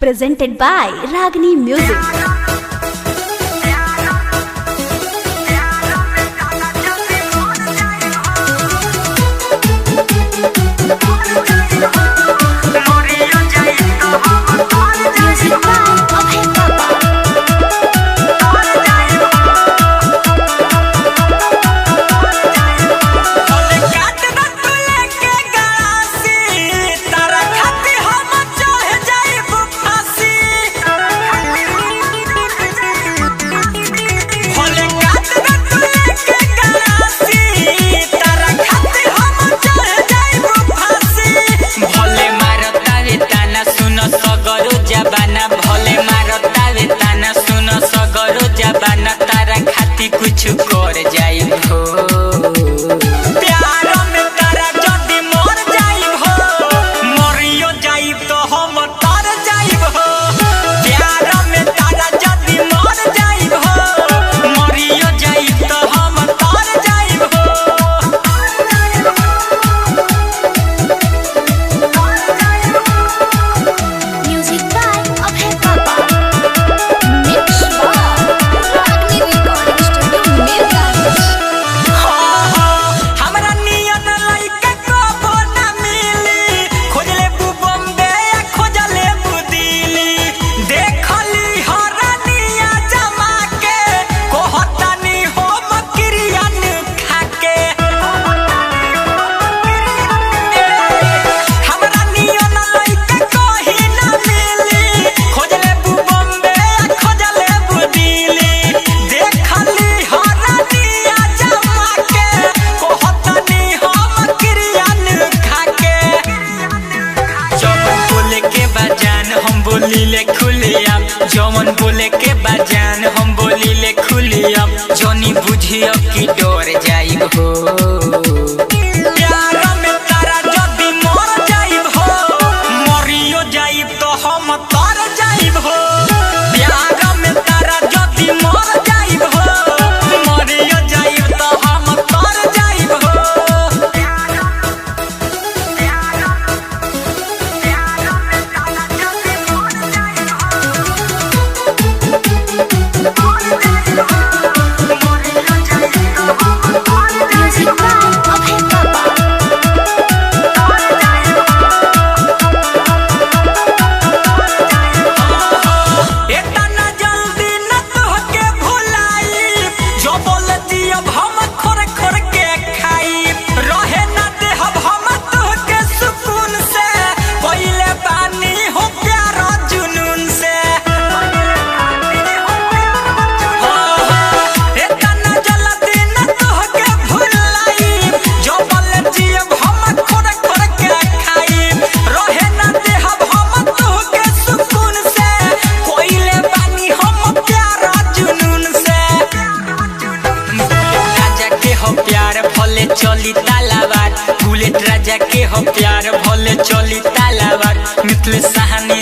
presented by Ragini Music. कुछ कर जाई हो प्यार में तारा जदी मर जाई हो मरियो जाई तो हम तर जाई हो प्यार में तारा जदी मर जाई हो मरियो जाई तो हम तर जाई हो। Music by Abhay Papa. Mix by Ragini Recording Studio. हमरा नियत लइका कबो ना मिली खोजले बु बॉम्बे खोजले बु दिल्ली देखली हरनिया जमा के कहतानी हो मकरियन खाके हमरा नियत लइका कहीं ना मिली खोजले बु बॉम्बे खोजले बु दिल्ली देखली हरनिया जमा के कहतानी हो मकरियन खाके जौन बोले के बाजान हम बोलीले खुलिया जौन बोले के बाजान हम बोलीले खुलिया जौनी बुझियो कि डर जाई हो प्यार में तारा जदी मर जाई हो मरियो जाई तो हम तर जाई हो प्यार में तारा जदी मर जाई हो मरियो जाई तो हम तर जाई हो। Music by Abhay Papa. इतना जल्दी न तोहके भुलाई जो बोलती अब हम खोर खोर के खाई रहे न देहब हम तोहके सुकून से पहिले पानी हो प्यार जुनून से इतना जल्दी न तोहके भुलाई जो बोलती अब हम खोर खोर के खाई रहे न देहब हम तोहके सुकून से कोइले पानी हम प्यार जुनून से राजा के हो प्यार भले चली तालाबार बुलेट राजा के हो प्यार भले चली तालाबार मिथिल सहानी